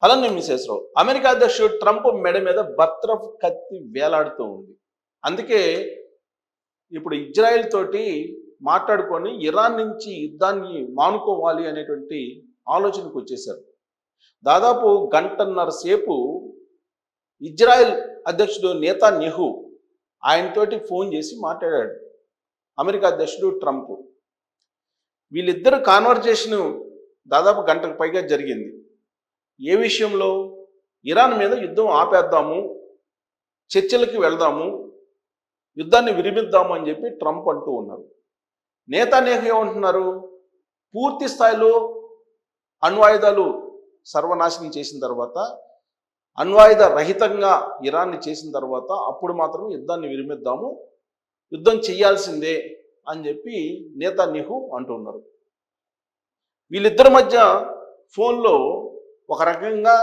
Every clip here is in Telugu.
అలానే మిసేసరావు అమెరికా అధ్యక్షుడు ట్రంప్ మెడ మీద బర్త్రఫ్ కత్తి వేలాడుతూ ఉంది. అందుకే ఇప్పుడు ఇజ్రాయెల్ తోటి మాట్లాడుకొని ఇరాన్ నుంచి యుద్ధాన్ని మానుకోవాలి అనేటువంటి ఆలోచనకు వచ్చేశారు. దాదాపు గంటన్నర సేపు ఇజ్రాయెల్ అధ్యక్షుడు నెతన్యాహు ఆయనతోటి ఫోన్ చేసి మాట్లాడాడు అమెరికా అధ్యక్షుడు ట్రంప్. వీళ్ళిద్దరు కాన్వర్జేషన్ దాదాపు గంటకు పైగా జరిగింది. ఏ విషయంలో? ఇరాన్ మీద యుద్ధం ఆపేద్దాము, చర్చలకి వెళ్దాము, యుద్ధాన్ని విరమిద్దాము అని చెప్పి ట్రంప్ అంటూ ఉన్నారు. నెతన్యాహు ఏమంటున్నారు? పూర్తి స్థాయిలో అణ్వాయుధాలు సర్వనాశనం చేసిన తర్వాత, అణ్వాయుధ రహితంగా ఇరాన్ని చేసిన తర్వాత అప్పుడు మాత్రమే యుద్ధాన్ని విరమిద్దాము, యుద్ధం చేయాల్సిందే అని చెప్పి నెతన్యాహు అంటున్నారు. వీళ్ళిద్దరి మధ్య ఫోన్లో ఒక రకంగా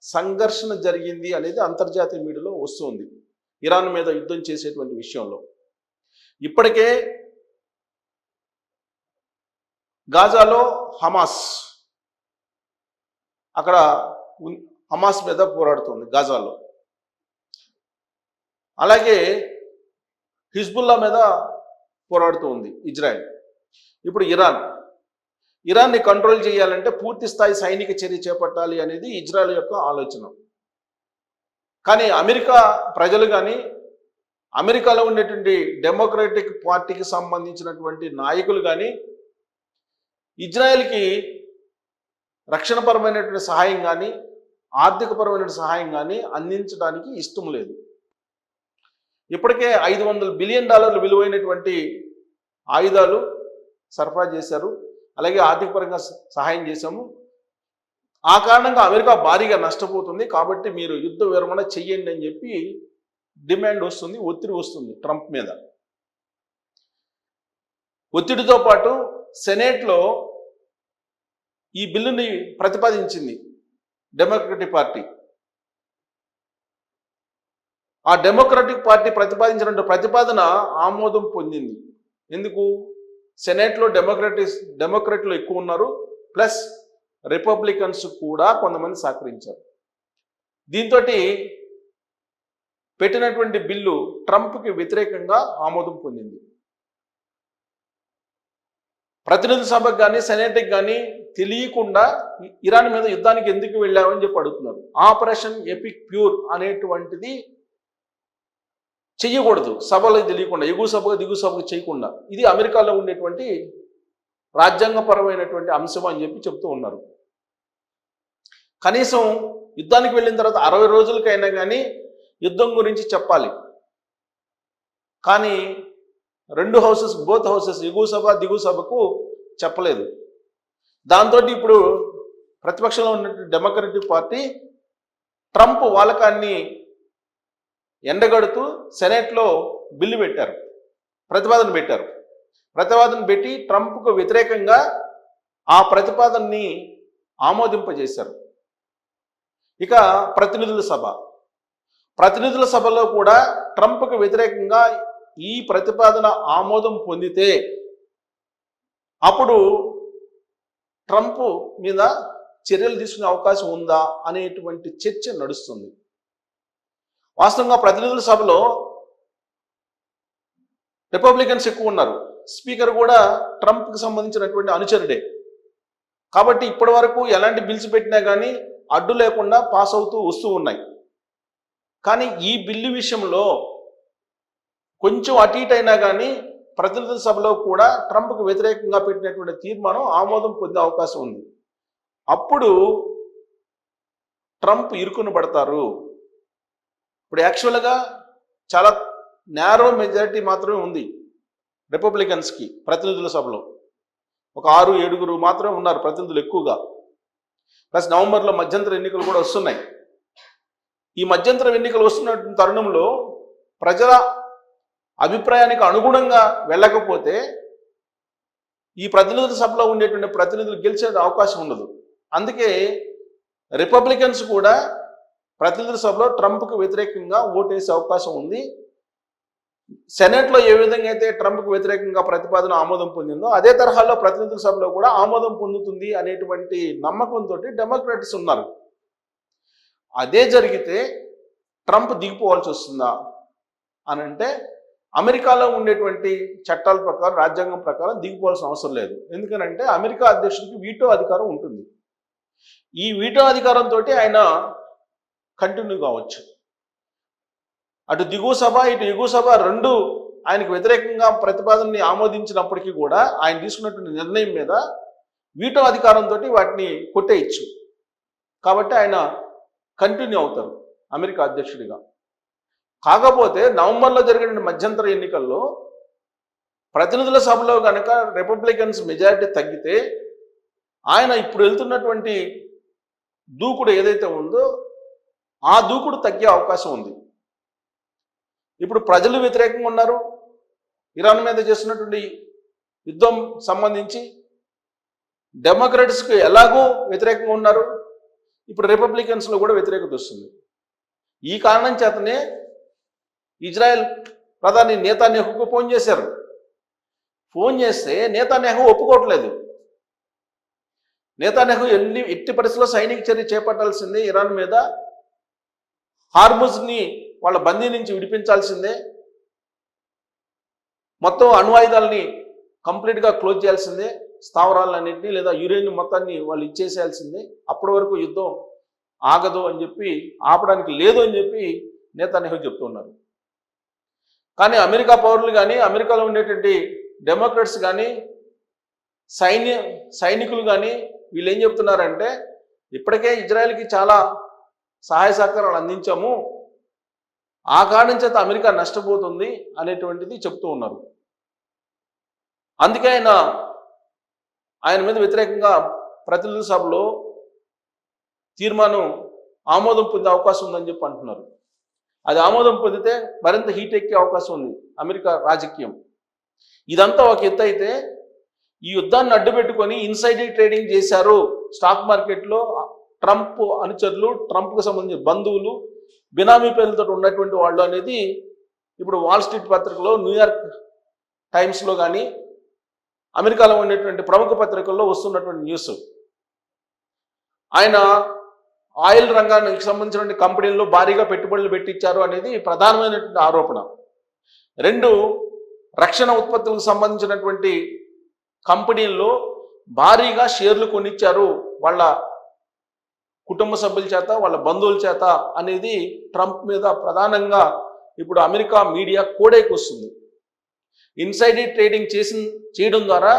సంఘర్షణ జరిగింది అనేది అంతర్జాతీయ మీడియాలో వస్తుంది ఇరాన్ మీద యుద్ధం చేసేటువంటి విషయంలో. ఇప్పటికే గాజాలో అక్కడ హమాస్ మీద పోరాడుతుంది గాజాలో. అలాగే హిజ్బుల్లా మీద పోరాడుతూ ఉంది ఇజ్రాయెల్. ఇప్పుడు ఇరాన్ని కంట్రోల్ చేయాలంటే పూర్తి స్థాయి సైనిక చర్య చేపట్టాలి అనేది ఇజ్రాయెల్ యొక్క ఆలోచన. కానీ అమెరికా ప్రజలు కానీ అమెరికాలో ఉండేటువంటి డెమోక్రటిక్ పార్టీకి సంబంధించినటువంటి నాయకులు కానీ ఇజ్రాయెల్కి రక్షణపరమైనటువంటి సహాయం కానీ ఆర్థికపరమైన సహాయం కానీ అందించడానికి ఇష్టం లేదు. ఇప్పటికే $500 బిలియన్ విలువైనటువంటి ఆయుధాలు సరఫరా చేశారు, అలాగే ఆర్థికపరంగా సహాయం చేశాము. ఆ కారణంగా అమెరికా భారీగా నష్టపోతుంది, కాబట్టి మీరు యుద్ధ విరమణ చెయ్యండి అని చెప్పి డిమాండ్ వస్తుంది, ఒత్తిడి వస్తుంది ట్రంప్ మీద. ఒత్తిడితో పాటు సెనేట్లో ఈ బిల్లుని ప్రతిపాదించింది డెమోక్రటిక్ పార్టీ. ఆ డెమోక్రటిక్ పార్టీ ప్రతిపాదించిన ప్రతిపాదన ఆమోదం పొందింది. ఎందుకు? సెనేట్లో డెమోక్రట్లు ఎక్కువ ఉన్నారు, ప్లస్ రిపబ్లికన్స్ కూడా కొంతమంది సహకరించారు. దీంతో పెట్టినటువంటి బిల్లు ట్రంప్కి వ్యతిరేకంగా ఆమోదం పొందింది. ప్రతినిధి సభకు కానీ సెనేట్కి కానీ తెలియకుండా ఇరాన్ మీద యుద్ధానికి ఎందుకు వెళ్ళామని చెప్పి అడుగుతున్నారు. ఆపరేషన్ ఎపిక్ ప్యూర్ అనేటువంటిది చెయ్యకూడదు, సభలకు తెలియకుండా, ఎగువ సభకు దిగువ సభకు చేయకుండా. ఇది అమెరికాలో ఉండేటువంటి రాజ్యాంగపరమైనటువంటి అంశం అని చెప్పి చెప్తూ ఉన్నారు. కనీసం యుద్ధానికి వెళ్ళిన తర్వాత 60 రోజులకైనా కానీ యుద్ధం గురించి చెప్పాలి. కానీ బోత్ హౌసెస్ ఎగువ సభ దిగువ సభకు చెప్పలేదు. దాంతో ఇప్పుడు ప్రతిపక్షంలో ఉన్నటువంటి డెమోక్రటిక్ పార్టీ ట్రంప్ వాలకాన్ని ఎండగడుతూ సెనేట్లో బిల్లు పెట్టారు, ప్రతిపాదన పెట్టి ట్రంప్కు వ్యతిరేకంగా ఆ ప్రతిపాదనని ఆమోదింపజేశారు. ఇక ప్రతినిధుల సభలో కూడా ట్రంప్కు వ్యతిరేకంగా ఈ ప్రతిపాదన ఆమోదం పొందితే అప్పుడు ట్రంప్ మీద చర్యలు తీసుకునే అవకాశం ఉందా అనేటువంటి చర్చ నడుస్తుంది. వాస్తవంగా ప్రతినిధుల సభలో రిపబ్లికన్స్ ఎక్కువ ఉన్నారు, స్పీకర్ కూడా ట్రంప్కి సంబంధించినటువంటి అనుచరుడే. కాబట్టి ఇప్పటి వరకు ఎలాంటి బిల్స్ పెట్టినా కానీ అడ్డు లేకుండా పాస్ అవుతూ వస్తూ ఉన్నాయి. కానీ ఈ బిల్లు విషయంలో కొంచెం అటు ఇటు అయినా కానీ ప్రతినిధుల సభలో కూడా ట్రంప్కు వ్యతిరేకంగా పెట్టినటువంటి తీర్మానం ఆమోదం పొందే అవకాశం ఉంది. అప్పుడు ట్రంప్ ఇరుకున పడతారు. ఇప్పుడు యాక్చువల్గా చాలా నేరో మెజారిటీ మాత్రమే ఉంది రిపబ్లికన్స్కి ప్రతినిధుల సభలో. ఒక 6-7 మాత్రమే ఉన్నారు ప్రతినిధులు ఎక్కువగా. ప్లస్ నవంబర్లో మధ్యంతర ఎన్నికలు కూడా వస్తున్నాయి. ఈ మధ్యంతర ఎన్నికలు వస్తున్న తరుణంలో ప్రజల అభిప్రాయానికి అనుగుణంగా వెళ్ళకపోతే ఈ ప్రతినిధుల సభలో ఉండేటువంటి ప్రతినిధులు గెలిచే అవకాశం ఉండదు. అందుకే రిపబ్లికన్స్ కూడా ప్రతినిధుల సభలో ట్రంప్కు వ్యతిరేకంగా ఓటేసే అవకాశం ఉంది. సెనేట్లో ఏ విధంగా అయితే ట్రంప్కు వ్యతిరేకంగా ప్రతిపాదన ఆమోదం పొందిందో అదే తరహాలో ప్రతినిధుల సభలో కూడా ఆమోదం పొందుతుంది అనేటువంటి నమ్మకంతో డెమోక్రాట్స్ ఉన్నారు. అదే జరిగితే ట్రంప్ దిగిపోవాల్సి వస్తుందా అని అంటే అమెరికాలో ఉండేటువంటి చట్టాల ప్రకారం, రాజ్యాంగం ప్రకారం దిగిపోవాల్సిన అవసరం లేదు. ఎందుకనంటే అమెరికా అధ్యక్షుడికి వీటో అధికారం ఉంటుంది. ఈ వీటో అధికారంతో ఆయన కంటిన్యూ కావచ్చు. అటు దిగువ సభ ఇటు ఎగువ సభ రెండు ఆయనకు వ్యతిరేకంగా ప్రతిపాదనని ఆమోదించినప్పటికీ కూడా ఆయన తీసుకున్నటువంటి నిర్ణయం మీద వీటో అధికారంతో వాటిని కొట్టేయచ్చు. కాబట్టి ఆయన కంటిన్యూ అవుతారు అమెరికా అధ్యక్షుడిగా. కాకపోతే నవంబర్లో జరిగిన మధ్యంతర ఎన్నికల్లో ప్రతినిధుల సభలో కనుక రిపబ్లికన్స్ మెజారిటీ తగ్గితే ఆయన ఇప్పుడు వెళ్తున్నటువంటి దూకుడు ఏదైతే ఉందో ఆ దూకుడు తగ్గే అవకాశం ఉంది. ఇప్పుడు ప్రజలు వ్యతిరేకంగా ఉన్నారు. ఇరాన్ మీద చేస్తున్నటువంటి యుద్ధం సంబంధించి డెమోక్రాట్స్కి ఎలాగో వ్యతిరేకంగా ఉన్నారు. ఇప్పుడు రిపబ్లికన్స్లో కూడా వ్యతిరేకత వస్తుంది. ఈ కారణం చేతనే ఇజ్రాయెల్ ప్రధాని నేతాన్యాహుకు ఫోన్ చేశారు. ఫోన్ చేస్తే నేతాన్యాహు ఒప్పుకోవట్లేదు. నేతాన్యాహు ఎట్టి పరిస్థితుల్లో సైనిక చర్య చేపట్టాల్సిందే, ఇరాన్ మీద హార్ముజ్ని వాళ్ళ బందీ నుంచి విడిపించాల్సిందే, మొత్తం అణ్వాయుధాలని కంప్లీట్గా క్లోజ్ చేయాల్సిందే, స్థావరాలన్నింటినీ లేదా యురేనియం మొత్తాన్ని వాళ్ళు ఇచ్చేసేయాల్సిందే, అప్పటి వరకు యుద్ధం ఆగదు అని చెప్పి, ఆపడానికి లేదు అని చెప్పి నేతాన్యాహు చెప్తున్నారు. కానీ అమెరికా పౌరులు కానీ, అమెరికాలో ఉండేటువంటి డెమోక్రాట్స్ కానీ, సైనికులు కానీ వీళ్ళు ఏం చెప్తున్నారంటే ఇప్పటికే ఇజ్రాయెల్కి చాలా సహాయ సహకారాలు అందించాము, ఆ కారణం చేత అమెరికా నష్టపోతుంది అనేటువంటిది చెప్తూ ఉన్నారు. అందుకే ఆయన మీద వ్యతిరేకంగా ప్రతినిధుల సభలో తీర్మానం ఆమోదం పొందే అవకాశం ఉందని చెప్పి అంటున్నారు. అది ఆమోదం పొందితే మరింత హీట్ ఎక్కే అవకాశం ఉంది అమెరికా రాజకీయం. ఇదంతా ఒక ఎత్తు అయితే, ఈ యుద్ధాన్ని అడ్డుపెట్టుకొని ఇన్సైడర్ ట్రేడింగ్ చేశారు స్టాక్ మార్కెట్లో ట్రంప్ అనుచరులు, ట్రంప్కు సంబంధించిన బంధువులు, బినామీ పేర్లతో ఉన్నటువంటి వాళ్ళు అనేది ఇప్పుడు వాల్ స్ట్రీట్ పత్రికలో, న్యూయార్క్ టైమ్స్లో కానీ అమెరికాలో ఉండేటువంటి ప్రముఖ పత్రికల్లో వస్తున్నటువంటి న్యూస్. ఆయన ఆయిల్ రంగానికి సంబంధించిన కంపెనీల్లో భారీగా పెట్టుబడులు పెట్టించారు అనేది ప్రధానమైనటువంటి ఆరోపణ. రెండు, రక్షణ ఉత్పత్తులకు సంబంధించినటువంటి కంపెనీల్లో భారీగా షేర్లు కొనిచ్చారు వాళ్ళ కుటుంబ సభ్యుల చేత, వాళ్ళ బంధువుల చేత అనేది ట్రంప్ మీద ప్రధానంగా ఇప్పుడు అమెరికా మీడియా కోడైకి వస్తుంది. ఇన్సైడర్ ట్రేడింగ్ చేయడం ద్వారా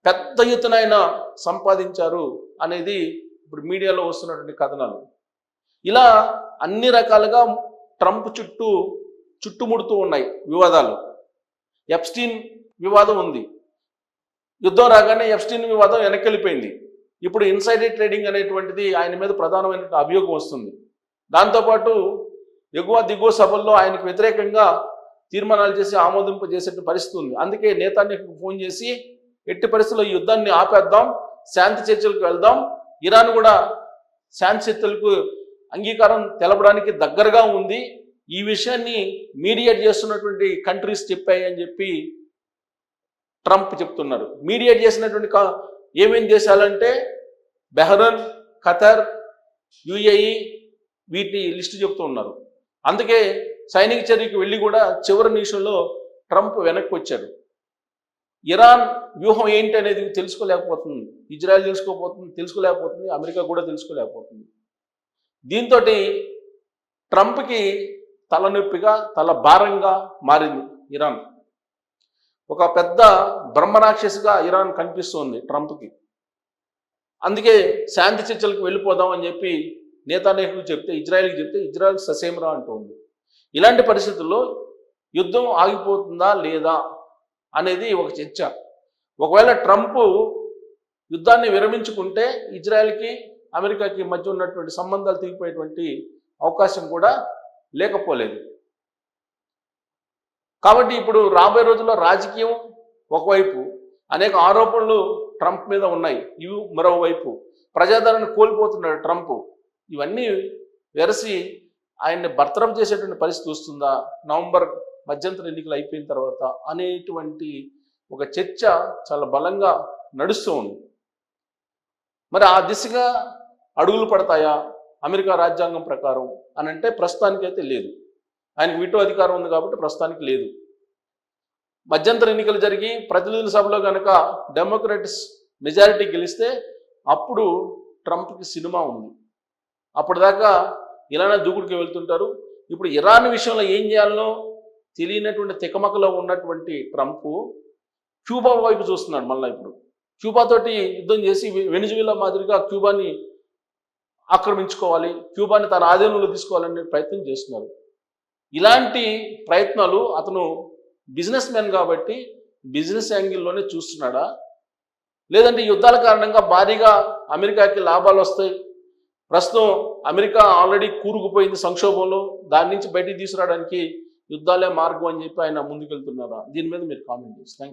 పెద్ద ఎత్తున ఆయన సంపాదించారు అనేది ఇప్పుడు మీడియాలో వస్తున్నటువంటి కథనాలు. ఇలా అన్ని రకాలుగా ట్రంప్ చుట్టుముడుతూ ఉన్నాయి వివాదాలు. ఎప్స్టీన్ వివాదం ఉంది. యుద్ధం రాగానే ఎప్స్టీన్ వివాదం వెనక్కి ఇప్పుడు ఇన్సైడర్ ట్రేడింగ్ అనేటువంటిది ఆయన మీద ప్రధానమైనటువంటి అభియోగం వస్తుంది. దాంతోపాటు ఎగువ దిగువ సభల్లో ఆయనకు వ్యతిరేకంగా తీర్మానాలు చేసి ఆమోదింపజేసే పరిస్థితి ఉంది. అందుకే నేతాన్యాహుకు ఫోన్ చేసి ఎట్టి పరిస్థితుల్లో ఈ యుద్ధాన్ని ఆపేద్దాం, శాంతి చర్చలకు వెళ్దాం, ఇరాన్ కూడా శాంతి చర్చలకు అంగీకారం తెలపడానికి దగ్గరగా ఉంది, ఈ విషయాన్ని మీడియేట్ చేస్తున్నటువంటి కంట్రీస్ చెప్పాయి అని చెప్పి ట్రంప్ చెప్తున్నారు. మీడియేట్ చేసినటువంటి ఏమేం దేశాలంటే బెహ్రెన్, ఖతర్, యుఏఈ, వీటిని లిస్టు చెప్తూ ఉన్నారు. అందుకే సైనిక చర్యకు వెళ్ళి కూడా చివరి నిమిషంలో ట్రంప్ వెనక్కి వచ్చాడు. ఇరాన్ వ్యూహం ఏంటి అనేది తెలుసుకోలేకపోతుంది, ఇజ్రాయెల్ తెలుసుకోలేకపోతుంది, అమెరికా కూడా తెలుసుకోలేకపోతుంది. దీంతో ట్రంప్కి తలనొప్పిగా, తల భారంగా మారింది ఇరాన్. ఒక పెద్ద బ్రహ్మరాక్షసిగా ఇరాన్ కనిపిస్తోంది ట్రంప్కి. అందుకే శాంతి చర్చలకు వెళ్ళిపోదామని చెప్పి నేతాన్యాహుకు చెప్తే, ఇజ్రాయెల్కి చెప్తే ఇజ్రాయెల్ ససేమరా అంటుంది. ఇలాంటి పరిస్థితుల్లో యుద్ధం ఆగిపోతుందా లేదా అనేది ఒక చర్చ. ఒకవేళ ట్రంప్ యుద్ధాన్ని విరమించుకుంటే ఇజ్రాయెల్కి అమెరికాకి మధ్య ఉన్నటువంటి సంబంధాలు తెగిపోయేటువంటి అవకాశం కూడా లేకపోలేదు. కాబట్టి ఇప్పుడు రాబోయే రోజుల్లో రాజకీయం ఒకవైపు, అనేక ఆరోపణలు ట్రంప్ మీద ఉన్నాయి, ఇవి మరోవైపు ప్రజాదరణ కోల్పోతున్నాడు ట్రంప్. ఇవన్నీ వెరసి ఆయన్ని బర్తరఫ్ చేసేటువంటి పరిస్థితి వస్తుందా నవంబర్ మధ్యంతర ఎన్నికలు అయిపోయిన తర్వాత అనేటువంటి ఒక చర్చ చాలా బలంగా నడుస్తూ ఉంది. మరి ఆ దిశగా అడుగులు పడతాయా అమెరికా రాజ్యాంగం ప్రకారం అని అంటే ప్రస్తుతానికైతే లేదు. ఆయనకు వీటో అధికారం ఉంది కాబట్టి ప్రస్తుతానికి లేదు. మధ్యంతర ఎన్నికలు జరిగి ప్రతినిధుల సభలో కనుక డెమోక్రాట్స్ మెజారిటీ గెలిస్తే అప్పుడు ట్రంప్కి సినిమా ఉంది. అప్పటిదాకా ఇలానే దూకుడికి వెళ్తుంటారు. ఇప్పుడు ఇరాన్ విషయంలో ఏం చేయాలనో తెలియనటువంటి తికమకలో ఉన్నటువంటి ట్రంప్ క్యూబా వైపు చూస్తున్నాడు. మళ్ళీ ఇప్పుడు క్యూబాతోటి యుద్ధం చేసి వెనిజువేలా మాదిరిగా క్యూబాని ఆక్రమించుకోవాలి, క్యూబాని తన ఆధీనంలో తీసుకోవాలనే ప్రయత్నం చేస్తున్నారు. ఇలాంటి ప్రయత్నాలు అతను బిజినెస్ మ్యాన్ కాబట్టి బిజినెస్ యాంగిల్లోనే చూస్తున్నాడా, లేదంటే యుద్ధాల కారణంగా భారీగా అమెరికాకి లాభాలు వస్తాయి, ప్రస్తుతం అమెరికా ఆల్రెడీ కూరుకుపోయింది సంక్షోభంలో, దాని నుంచి బయటికి తీసుకురావడానికి యుద్ధాలే మార్గం అని చెప్పి ఆయన ముందుకెళ్తున్నారా? దీని మీద మీరు కామెంట్ చేసి థ్యాంక్ యూ.